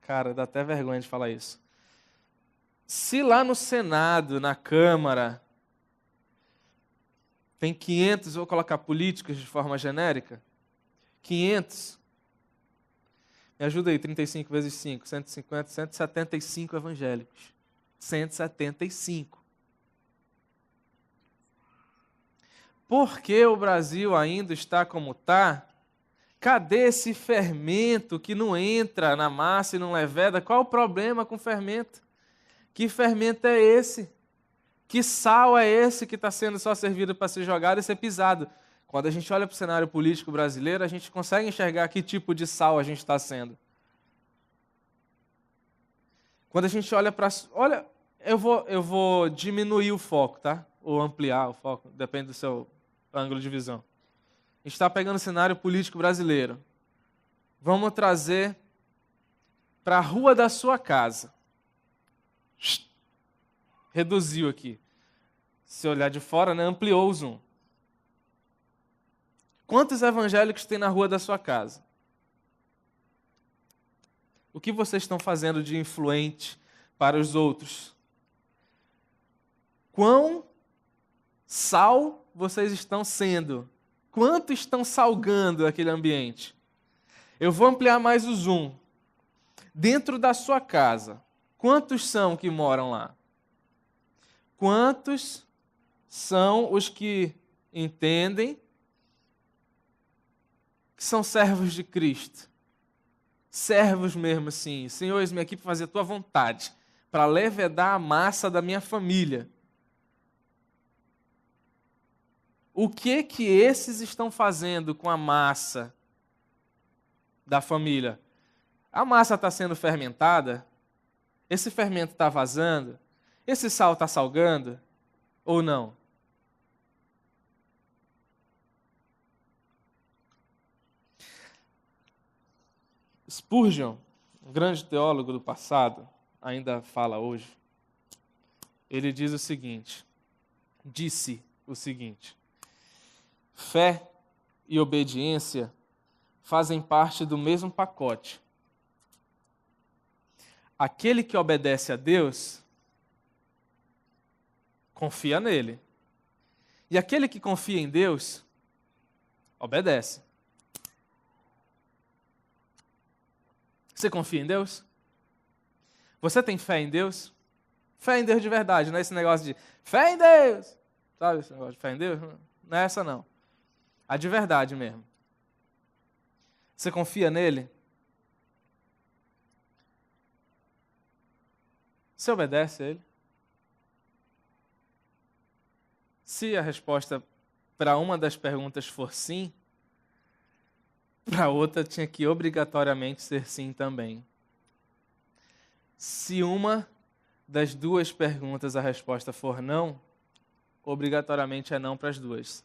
Cara, dá até vergonha de falar isso. Se lá no Senado, na Câmara, tem 500, vou colocar políticos de forma genérica, 500, me ajuda aí, 35 vezes 5, 150, 175 evangélicos. 175. Por que o Brasil ainda está como está? Cadê esse fermento que não entra na massa e não leveda? Qual o problema com o fermento? Que fermento é esse? Que sal é esse que está sendo só servido para ser jogado e ser pisado? Quando a gente olha para o cenário político brasileiro, a gente consegue enxergar que tipo de sal a gente está sendo. Quando a gente olha para... Olha, eu vou diminuir o foco, tá? Ou ampliar o foco, depende do seu ângulo de visão. A gente está pegando o cenário político brasileiro. Vamos trazer para a rua da sua casa. Reduziu aqui. Se olhar de fora, né, ampliou o zoom. Quantos evangélicos tem na rua da sua casa? O que vocês estão fazendo de influente para os outros? Quão sal vocês estão sendo? Quanto estão salgando aquele ambiente? Eu vou ampliar mais o zoom. Dentro da sua casa, quantos são que moram lá? Quantos são os que entendem que são servos de Cristo? Servos mesmo assim. Senhor, eis-me aqui para fazer a tua vontade, para levedar a massa da minha família. O que que esses estão fazendo com a massa da família? A massa está sendo fermentada? Esse fermento está vazando? Esse sal está salgando? Ou não? Spurgeon, um grande teólogo do passado, ainda fala hoje. Ele diz o seguinte, disse o seguinte: fé e obediência fazem parte do mesmo pacote. Aquele que obedece a Deus, confia nele. E aquele que confia em Deus, obedece. Você confia em Deus? Você tem fé em Deus? Fé em Deus de verdade, não é esse negócio de fé em Deus. Sabe esse negócio de fé em Deus? Não é essa não. A de verdade mesmo. Você confia nele? Você obedece a ele? Se a resposta para uma das perguntas for sim, para outra tinha que obrigatoriamente ser sim também. Se uma das duas perguntas a resposta for não, obrigatoriamente é não para as duas.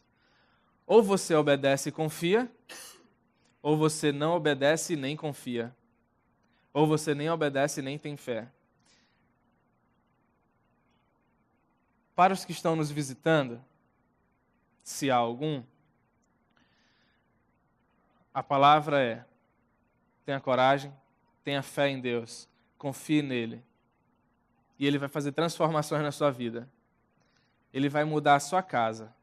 Ou você obedece e confia, ou você não obedece e nem confia. Ou você nem obedece e nem tem fé. Para os que estão nos visitando, se há algum, a palavra é: tenha coragem, tenha fé em Deus, confie nele. E ele vai fazer transformações na sua vida. Ele vai mudar a sua casa.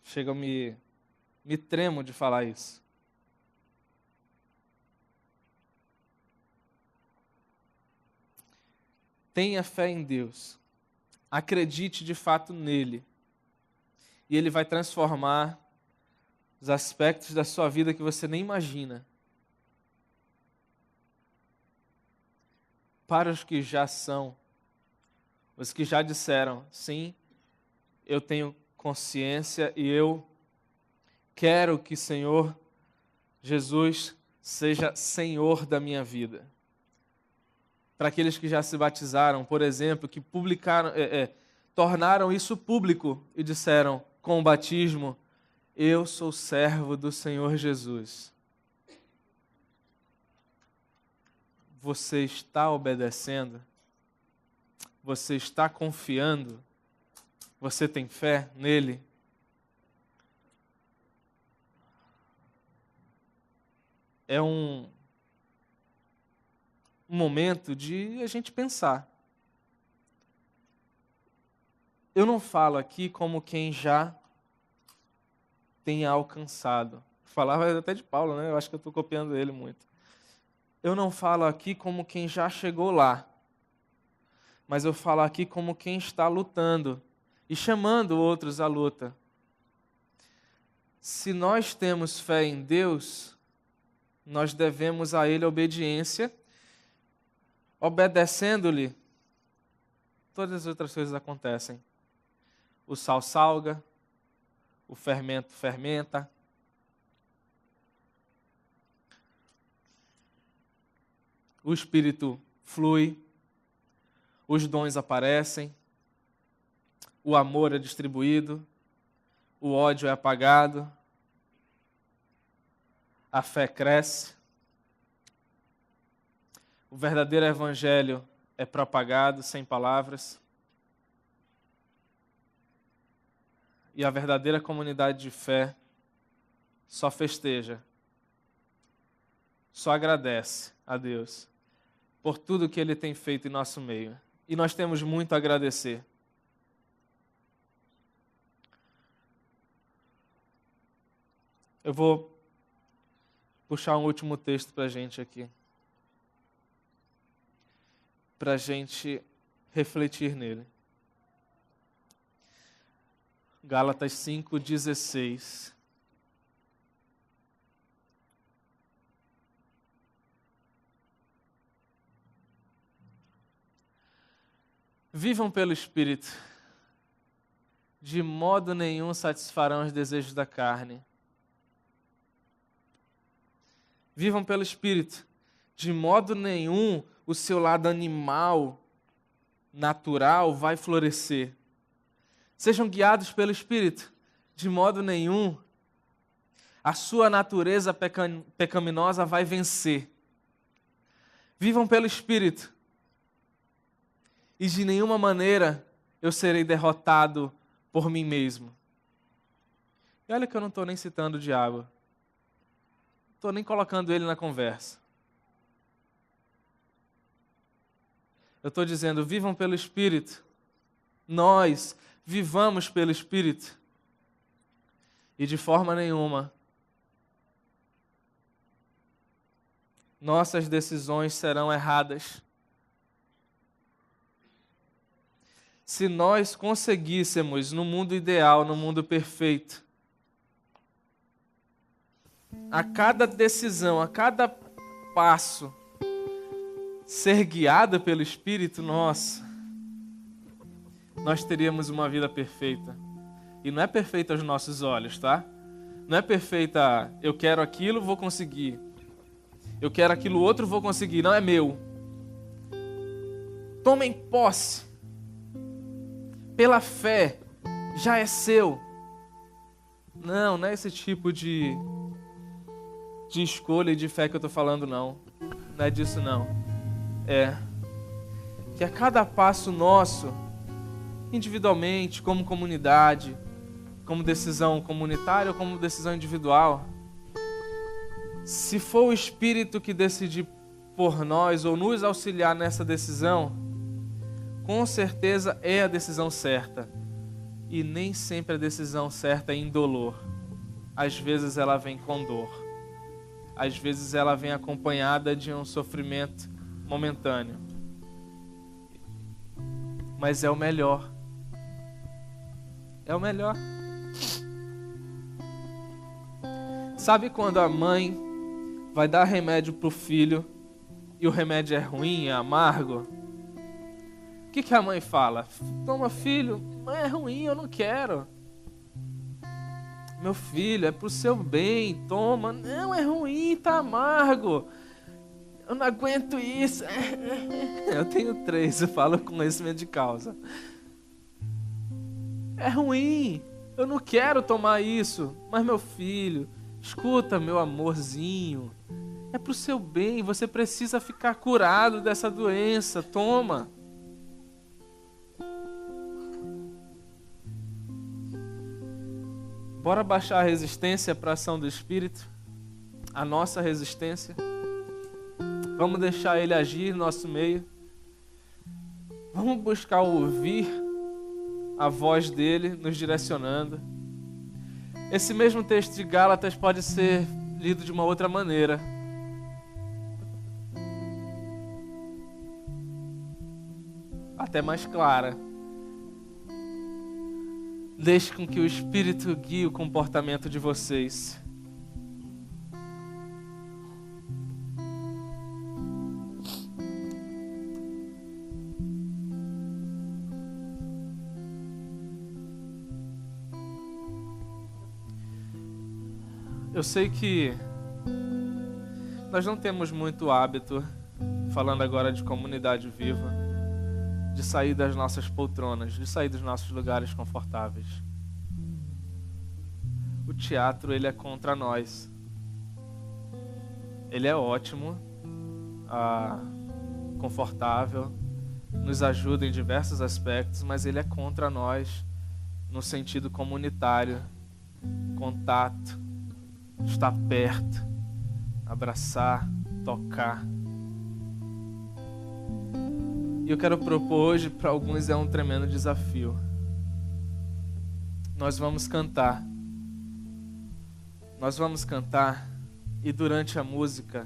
Chega, eu me tremo de falar isso. Tenha fé em Deus. Acredite de fato nele. E ele vai transformar os aspectos da sua vida que você nem imagina. Para os que já são, os que já disseram, sim, eu tenho consciência e eu quero que Senhor Jesus seja Senhor da minha vida. Para aqueles que já se batizaram, por exemplo, que tornaram isso público e disseram com o batismo: eu sou servo do Senhor Jesus. Você está obedecendo? Você está confiando? Você tem fé nele? É um momento de a gente pensar. Eu não falo aqui como quem já tenha alcançado. Falava até de Paulo, né? Eu acho que eu estou copiando ele muito. Eu não falo aqui como quem já chegou lá, mas eu falo aqui como quem está lutando e chamando outros à luta. Se nós temos fé em Deus, nós devemos a Ele obediência. Obedecendo-lhe, todas as outras coisas acontecem. O sal salga, o fermento fermenta, o Espírito flui, os dons aparecem, o amor é distribuído, o ódio é apagado, a fé cresce, o verdadeiro evangelho é propagado sem palavras, e a verdadeira comunidade de fé só festeja, só agradece a Deus por tudo que Ele tem feito em nosso meio. E nós temos muito a agradecer. Eu vou puxar um último texto para a gente aqui, para a gente refletir nele. Gálatas 5:16. Vivam pelo Espírito, de modo nenhum satisfarão os desejos da carne. Vivam pelo Espírito, de modo nenhum o seu lado animal, natural, vai florescer. Sejam guiados pelo Espírito, de modo nenhum a sua natureza pecaminosa vai vencer. Vivam pelo Espírito, e de nenhuma maneira eu serei derrotado por mim mesmo. E olha que eu não estou nem citando o diabo. Não estou nem colocando ele na conversa. Eu estou dizendo, vivam pelo Espírito. Nós vivamos pelo Espírito. E de forma nenhuma nossas decisões serão erradas. Se nós conseguíssemos, no mundo ideal, no mundo perfeito, a cada decisão, a cada passo, ser guiada pelo Espírito, nós teríamos uma vida perfeita. E não é perfeita aos nossos olhos, tá? Não é perfeita, eu quero aquilo, vou conseguir. Eu quero aquilo outro, vou conseguir. Não é meu. Tomem posse. Pela fé, já é seu. Não é esse tipo de escolha e de fé que eu estou falando, não. Não é disso, não. É que a cada passo nosso, individualmente, como comunidade, como decisão comunitária ou como decisão individual, se for o Espírito que decidir por nós ou nos auxiliar nessa decisão, com certeza é a decisão certa. E nem sempre a decisão certa é indolor. Às vezes ela vem com dor. Às vezes ela vem acompanhada de um sofrimento momentâneo. Mas é o melhor. É o melhor. Sabe quando a mãe vai dar remédio pro filho e o remédio é ruim, é amargo? O que a mãe fala? Toma, filho, mãe, é ruim, eu não quero. Meu filho, é pro seu bem, toma. Não, é ruim, tá amargo. Eu não aguento isso. Eu tenho 3, eu falo com conhecimento de causa. É ruim, eu não quero tomar isso. Mas meu filho, escuta, meu amorzinho. É pro seu bem, você precisa ficar curado dessa doença, toma. Bora baixar a resistência para a ação do Espírito, a nossa resistência. Vamos deixar Ele agir no nosso meio. Vamos buscar ouvir a voz dEle nos direcionando. Esse mesmo texto de Gálatas pode ser lido de uma outra maneira. Até mais clara. Deixe com que o Espírito guie o comportamento de vocês. Eu sei que nós não temos muito hábito falando agora de comunidade viva, de sair das nossas poltronas, de sair dos nossos lugares confortáveis. O teatro, ele é contra nós. Ele é ótimo, confortável, nos ajuda em diversos aspectos, mas ele é contra nós no sentido comunitário, contato, estar perto, abraçar, tocar. E eu quero propor hoje, para alguns é um tremendo desafio. Nós vamos cantar. E durante a música,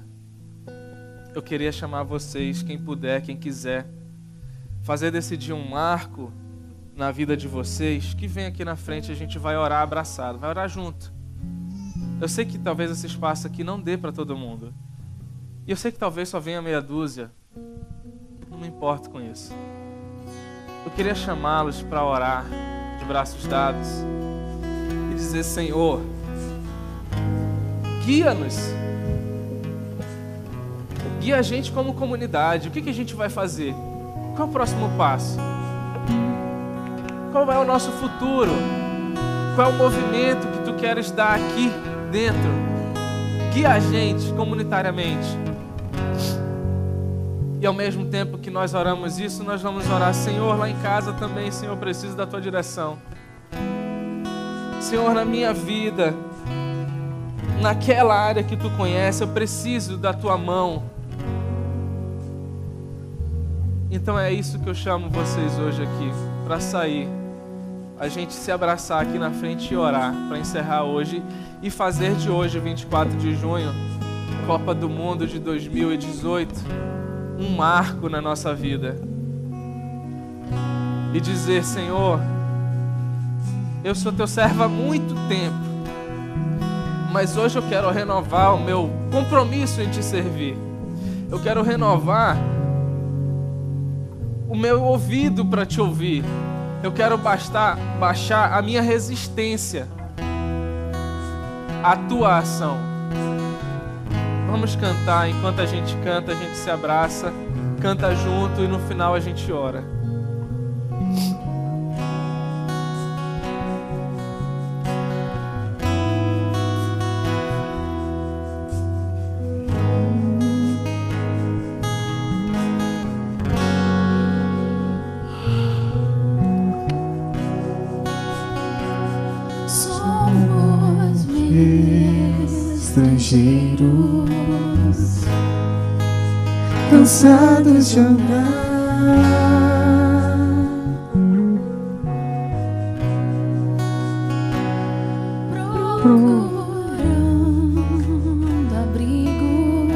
eu queria chamar vocês, quem puder, quem quiser, fazer desse dia um marco na vida de vocês, que vem aqui na frente, a gente vai orar abraçado, vai orar junto. Eu sei que talvez esse espaço aqui não dê para todo mundo. E eu sei que talvez só venha meia dúzia. Não me importo com isso. Eu queria chamá-los para orar de braços dados e dizer: Senhor, guia-nos. Guia a gente como comunidade. O que a gente vai fazer? Qual é o próximo passo? Qual é o nosso futuro? Qual é o movimento que tu queres dar aqui dentro? Guia a gente comunitariamente. E ao mesmo tempo que nós oramos isso, nós vamos orar: Senhor, lá em casa também, Senhor, eu preciso da tua direção. Senhor, na minha vida, naquela área que tu conhece, eu preciso da tua mão. Então é isso que eu chamo vocês hoje aqui, para sair, a gente se abraçar aqui na frente e orar, para encerrar hoje e fazer de hoje, 24 de junho, Copa do Mundo de 2018, um marco na nossa vida. E dizer: Senhor, eu sou teu servo há muito tempo, mas hoje eu quero renovar o meu compromisso em te servir. Eu quero renovar o meu ouvido para te ouvir. Eu quero baixar a minha resistência à tua ação. Vamos cantar. Enquanto a gente canta, a gente se abraça, canta junto e no final a gente ora. Estrangeiros, cansados de andar, procurando abrigo,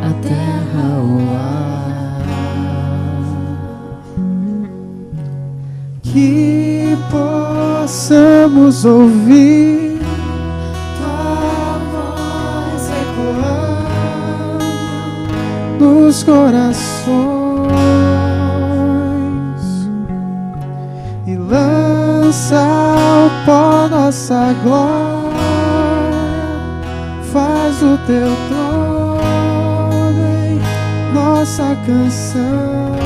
a terra ou ar, que possamos ouvir nos corações e lança ao pó nossa glória, faz o teu trono em nossa canção.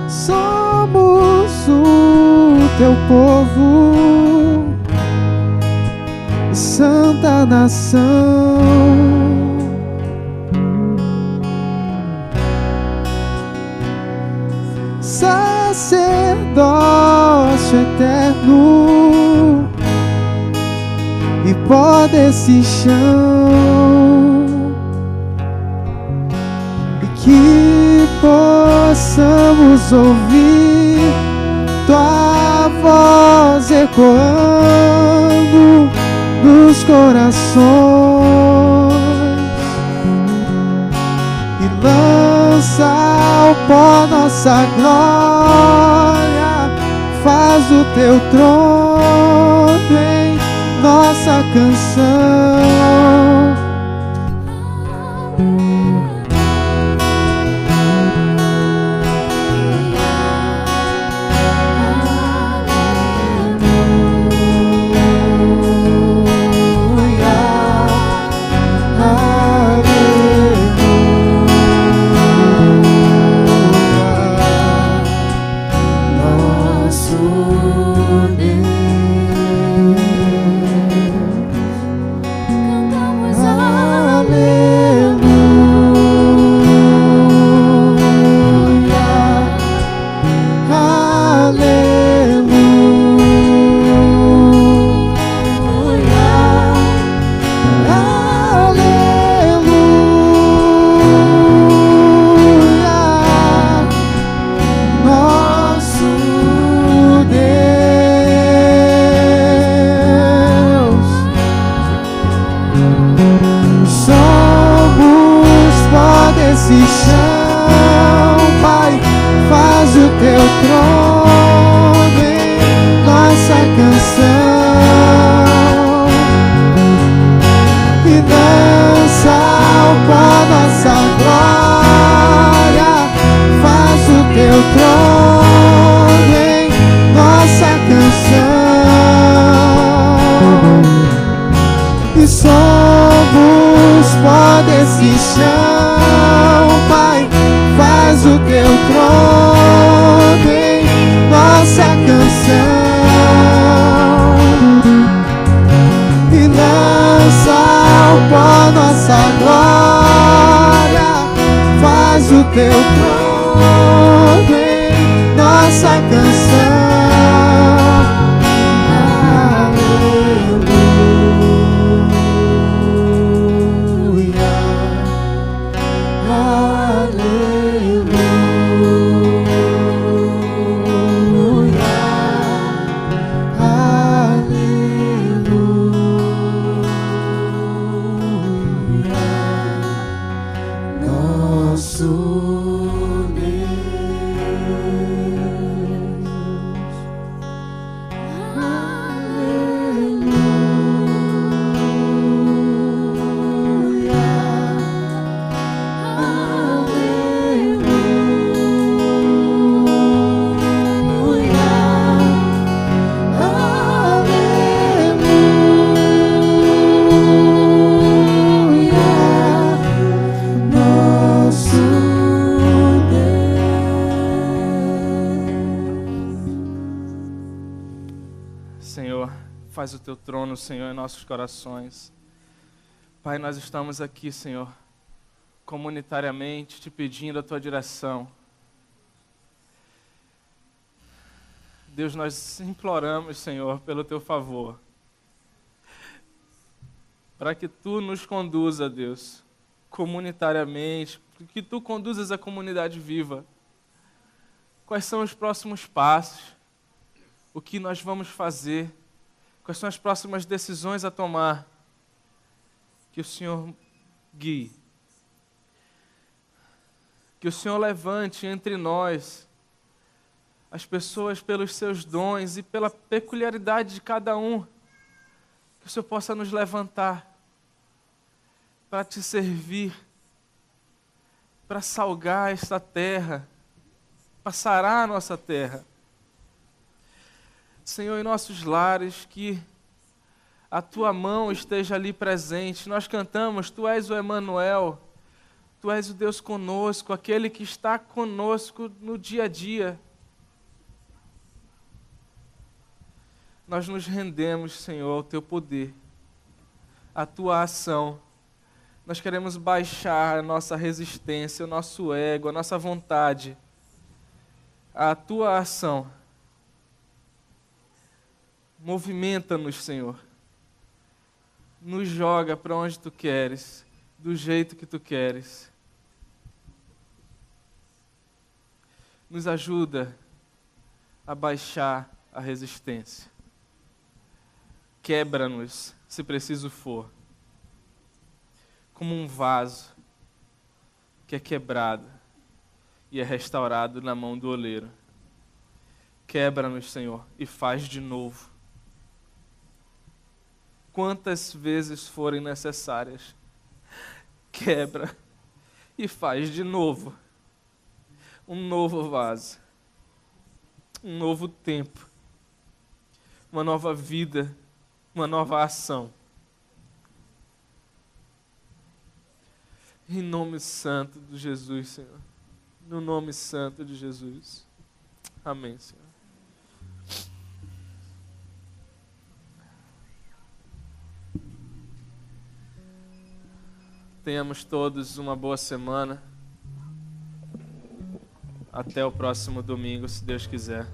Somos o teu povo, santa nação, sacerdócio eterno e pó desse chão, e que possamos ouvir tua voz ecoando nos corações e lança ao pó nossa glória, faz o teu trono em nossa canção. desse chão, Pai, faz o teu trono em nossa canção e dança ao pó nossa glória. Faz o teu trono em nossa canção e somos pó desse chão, Pai, faz o teu trono em nossa canção e lança ao pó nossa glória. Faz o teu trono em nossa canção. Faz o teu trono, Senhor, em nossos corações. Pai, nós estamos aqui, Senhor, comunitariamente te pedindo a tua direção. Deus, nós imploramos, Senhor, pelo teu favor, para que tu nos conduza, Deus, comunitariamente, que tu conduzas a comunidade viva. Quais são os próximos passos? O que nós vamos fazer? Quais são as próximas decisões a tomar? Que o Senhor guie. Que o Senhor levante entre nós as pessoas pelos seus dons e pela peculiaridade de cada um. Que o Senhor possa nos levantar para te servir, para salgar esta terra, para sarar a nossa terra. Senhor, em nossos lares, que a tua mão esteja ali presente. Nós cantamos, tu és o Emanuel, tu és o Deus conosco, aquele que está conosco no dia a dia. Nós nos rendemos, Senhor, ao teu poder, à tua ação. Nós queremos baixar a nossa resistência, o nosso ego, a nossa vontade, à tua ação. Movimenta-nos, Senhor. Nos joga para onde tu queres, do jeito que tu queres. Nos ajuda a baixar a resistência. Quebra-nos, se preciso for, como um vaso que é quebrado e é restaurado na mão do oleiro. Quebra-nos, Senhor, e faz de novo. Quantas vezes forem necessárias, quebra e faz de novo. Um novo vaso, um novo tempo, uma nova vida, uma nova ação. Em nome santo de Jesus, Senhor. No nome santo de Jesus. Amém, Senhor. Tenhamos todos uma boa semana. Até o próximo domingo, se Deus quiser.